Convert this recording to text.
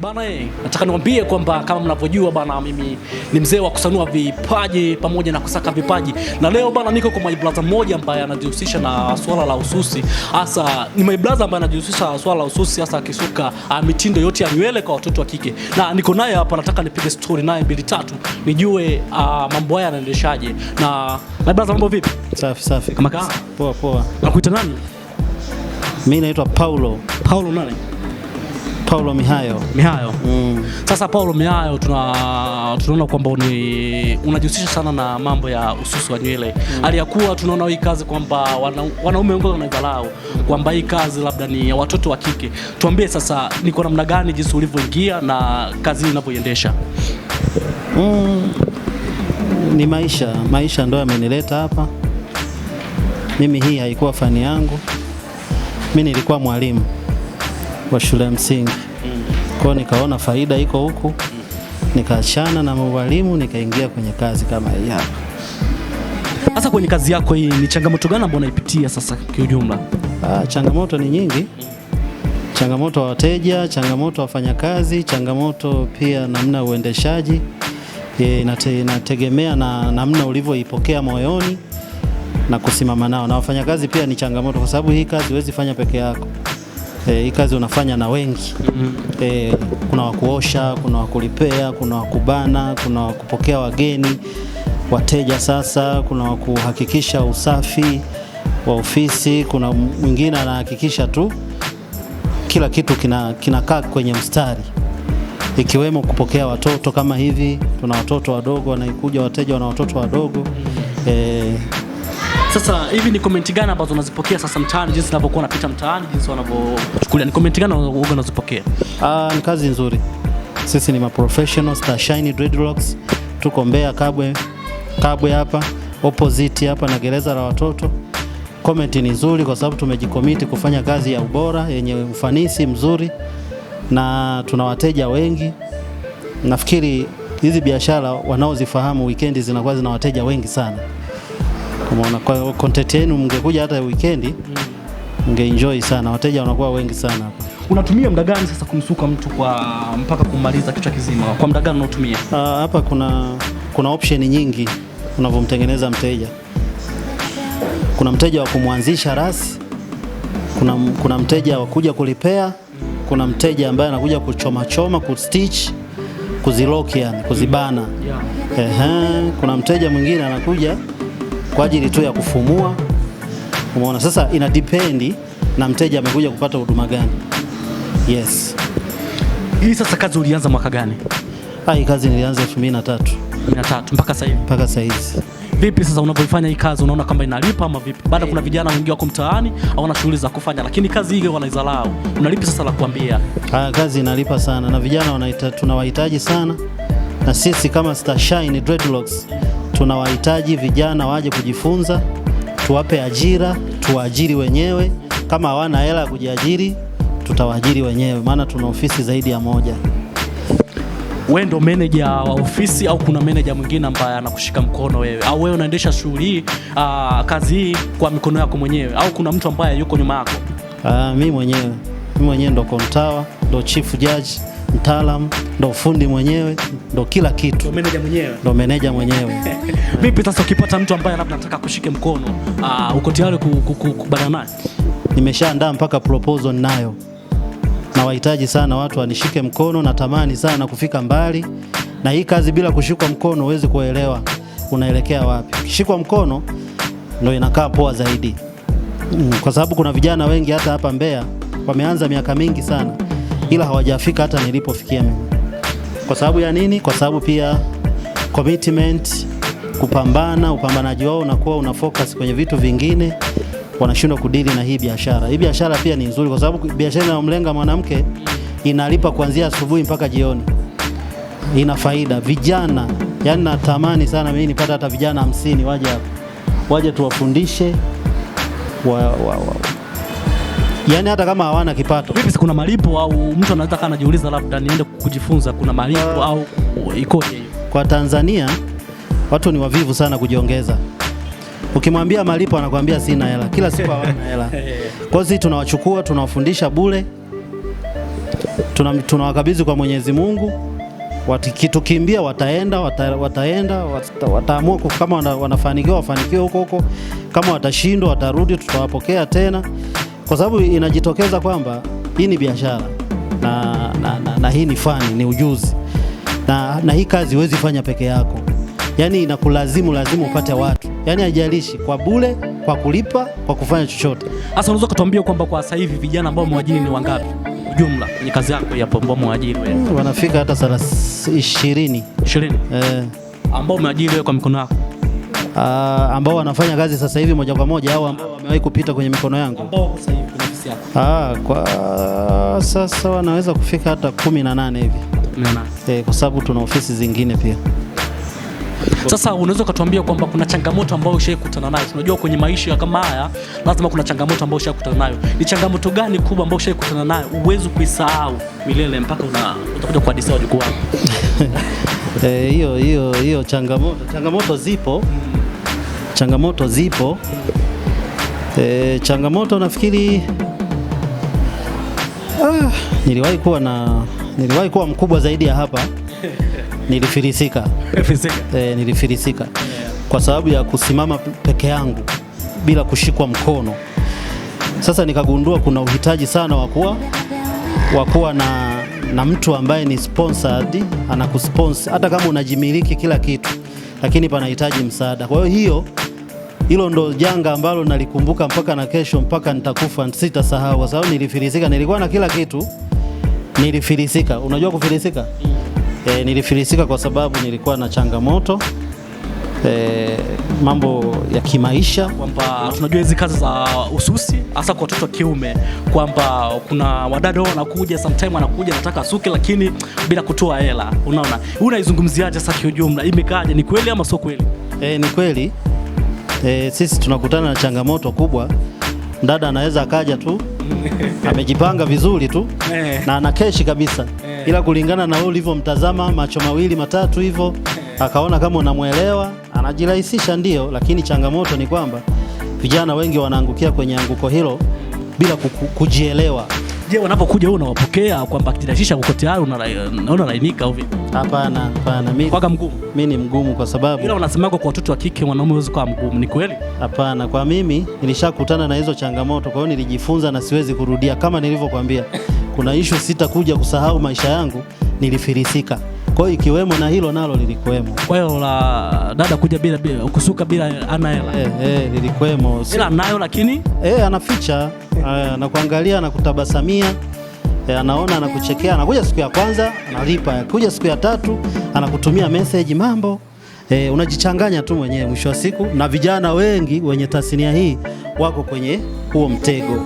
Bana, nataka niwaambie kwamba kama mnavyojua bana, mimi ni mzee wa kusanua vipaji pamoja na kusaka vipaji. Na leo bana, niko kwa my brother mmoja ambaye anajihusisha na swala la ususi. Hasa ni my brother ambaye anajihusisha na swala la ususi, hasa akisuka mitindo yote ya nywele kwa watoto wa kike. Na niko naye hapa, nataka nipige story naye mbili tatu nijue mambo haya yanaendeshaje. Na my brother, mambo vipi? Safi. Kama kaa? Poa. Nakuita nani? Mimi naitwa Paulo. Paulo nani? Paulo Mihayo. Sasa Paulo Mihayo, tunaona kwamba unajihusisha sana na mambo ya ususi wa nywele. Aliyakuwa tunaona hii kazi kwamba wanaume wengi wanaidharau kwamba hii kazi labda ni ya watoto wa kike. Tuambie sasa, ni kwa namna gani jinsi ulivyoingia na kazi inavyoendesha? Ni maisha ndio yamenileta hapa. Mimi hii haikuwa fani yangu. Mimi nilikuwa mwalimu wa shule ya msingi. Kwa nikaona faida iko huku. Nikaachana na mwalimu nikaingia kwenye kazi kama hii hapa. Sasa kwenye kazi yako hii ni changamoto gani ambayo unaipitia sasa kiujumla? Changamoto ni nyingi. Changamoto wa wateja, changamoto wa wafanyakazi, changamoto pia namna uendeshaji. Inategemea na namna ulivyoipokea moyoni na kusimama nao. Na wafanyakazi pia ni changamoto kwa sababu hii kazi huwezi fanya peke yako. Hii kazi unafanya na wengi. Kuna wakuosha, kuna wakulipea, kuna wakubana, kuna wakupokea wageni, wateja sasa, kuna wakuhakikisha usafi wa ofisi, kuna mwingine anahakikisha tu kila kitu kinakaa kwenye mstari. Ikiwemo kupokea watoto kama hivi, tuna watoto wadogo wanaikuja, wateja wana watoto wadogo. Sasa hivi ni comment gani ambazo unazipokea sasa mtaani, jinsi unavyokuwa unapita mtaani, jinsi wanavyochukulia? Ni comment gani unazipokea? Ni kazi nzuri. Sisi ni professionals, Starshine Dreadlocks. Tuko Mbeya Kabwe hapa, opposite hapa na gereza la watoto. Comment ni nzuri kwa sababu tumejikomiti kufanya kazi ya ubora yenye ufanisi mzuri na tuna wateja wengi. Nafikiri hizi biashara wanaozifahamu weekend zinakuwa zina wateja wengi sana. Umeona, kwa content yenu mngekuja hata weekend mngeenjoy sana, wateja wanakuwa wengi sana hapa. Unatumia muda gani sasa kumsuka mtu mpaka kumaliza kichwa kizima? Kwa muda gani unatumia? Hapa kuna option nyingi unavyomtengeneza mteja. Kuna mteja wa kumwanzisha rasi, kuna mteja wa kuja kulipea, kuna mteja ambaye anakuja kuchoma, kustitch, kuzilock, yani kuzibana. Kuna mteja mwingine anakuja kwa ajili tu ya kufumua. Umeona, sasa ina depend na mteja amekuja kupata huduma gani. Yes. Hii sasa kazi ulianza mwaka gani? Hii kazi nilianza 2003. Mpaka sasa hivi? Mpaka sasa hivi. Vipi sasa unapoifanya hii kazi, unaona kama inalipa ama vipi? Baada kuna vijana wengi wako mtaani hawana shughuli za kufanya, lakini kazi hii wanaidharau. Unalipi sasa la kuambia? Kazi inalipa sana na vijana tunawahitaji sana. Na sisi kama Starshine Dreadlocks tunawahitaji vijana waje kujifunza, tuwape ajira, tuwaajiri wenyewe. Kama hawana hela ya kujiajiri, tutawaajiri wenyewe, maana tuna ofisi zaidi ya moja. Wewe ndo manager wa ofisi au kuna manager mwingine ambaye anakushika mkono wewe? Au wewe unaendesha shughuli hii, kazi hii kwa mikono yako mwenyewe, au kuna mtu ambaye yuko nyuma yako? Mimi mwenyewe ndo kontawa, ndo chief judge, mtaalamu, ndo fundi mwenyewe, ndo kila kitu. Ndo manager mwenyewe. Vipi sasa ukipata mtu ambaye labda anataka kushike mkono, uko tayari kubana naye? Nimeshaandaa mpaka proposal nayo. Na wahitaji sana watu wanishike mkono, natamani sana kufika mbali. Na hii kazi bila kushikwa mkono huwezi kuelewa unaelekea wapi. Kishikwa mkono ndio inakaa poa zaidi. Kwa sababu kuna vijana wengi hata hapa Mbeya wameanza miaka mingi sana, ila hawajafika hata nilipofikia mimi. Kwa sababu ya nini? Kwa sababu pia commitment, upambanaji wao unakuwa una focus kwenye vitu vingine, wanashindwa kudili na hii biashara. Hii biashara pia ni nzuri kwa sababu biashara inayomlenga mwanamke inalipa kuanzia asubuhi mpaka jioni. Ina faida. Vijana, yani natamani sana mimi nipata hata vijana 50 waje hapa. Waje tuwafundishe yani hata kama hawana kipato. Vipi, kuna malipo au mtu anaweza kana anajiuliza labda niende kujifunza, kuna malipo au ikoje? Kwa Tanzania watu ni wavivu sana kujiongeza. Ukimwambia malipo anakuambia sina hela. Kila siku hawana hela. Kwa hiyo sisi tunawachukua, tunawafundisha bure. tunawakabidhi kwa Mwenyezi Mungu. Wakitukimbia wataamua kama wanafanikiwa wafanikiwe huko, kama watashindwa watarudi, tutawapokea tena, kwa sababu inajitokeza kwamba hii ni biashara na hii ni fani, ni ujuzi na hii kazi huwezi fanya peke yako, yani inakulazimu upate watu, yani haijalishi kwa bure, kwa kulipa, kwa kufanya chochote. Sasa unaweza kutuambia kwamba kwa sasa hivi vijana ambao mwajiri ni wangapi jumla kwenye kazi yako ya ambao mwajiri wewe? Wanafika hata 20 ambao umeajiri wewe kwa mikono yako, ambao wanafanya kazi sasa hivi moja kwa moja, au ambao wamewahi kupita kwenye mikono yangu, ambao sasa hivi kwenye ofisi yako? Kwa sasa wanaweza kufika hata 18 hivi. 18. Kwa sababu tuna ofisi zingine pia. Sasa unaweza kutuambia kwamba kuna changamoto ambayo ushakutana nayo? Unajua kwenye maisha kama haya lazima kuna changamoto ambayo ushakutana nayo. Ni changamoto gani kubwa ambayo ushakutana nayo uwezi kuisahau milele mpaka utakuja kuhadithia wajukuu wako? Hiyo changamoto zipo. Changamoto nafikiri niliwahi kuwa mkubwa zaidi ya hapa. Nilifilisika kwa sababu ya kusimama peke yangu bila kushikwa mkono. Sasa nikagundua kuna uhitaji sana wa kuwa na mtu ambaye ni sponsored, anakusponsor hata kama unajimiliki kila kitu, lakini panahitaji msaada. Kwa hiyo hilo ndo janga ambalo nalikumbuka mpaka na kesho, mpaka nitakufa sitasahau, kwa sababu nilifilisika. Nilikuwa na kila kitu, nilifilisika. Unajua kufilisika? Nilifilisika kwa sababu nilikuwa na changamoto mambo ya kimaisha, kwamba tunajua hizi kazi za ususi hasa kwa watoto wa kiume, kwamba kuna wadada wanakuja sometime nataka suke lakini bila kutoa hela. Unaona, unaizungumziaje sasa kiujumla? Imekaje? Ni kweli ama sio kweli? Ni kweli. Sisi tunakutana na changamoto kubwa. Dada anaweza akaja tu amejipanga vizuri tu na ana keshi kabisa, ila kulingana na wewe ulivyomtazama macho mawili matatu hivyo, akaona kama unamuelewa, anajirahisisha ndio, lakini changamoto ni kwamba vijana wengi wanaangukia kwenye anguko hilo bila kujielewa. Je, wanapokuja wewe unawapokea kwamba kijirahisisha uko tayari, unaona lainika au vipi? Hapana, mimi ni mgumu kwa sababu ila wanasema kwa watoto wa kike wanaume hawezi kuwa mgumu. Ni kweli? Hapana, kwa mimi nilishakutana na hizo changamoto, kwa hiyo nilijifunza na siwezi kurudia. Kama nilivyokuambia, kuna issue sitakuja kusahau maisha yangu, nilifilisika. Kwa hiyo ikiwemo na hilo nalo lilikuwemo. Kwa hiyo la dada kuja bila kusuka bila ana hela. Lilikuwemo. Ila nayo lakini anaficha, anakuangalia na kutabasamia, anaona, anakuchekea, anakuja siku ya kwanza analipa, kuja siku ya tatu anakutumia message mambo. Unajichanganya tu mwenyewe mwisho wa siku, na vijana wengi wenye tasnia hii wako kwenye huo mtego.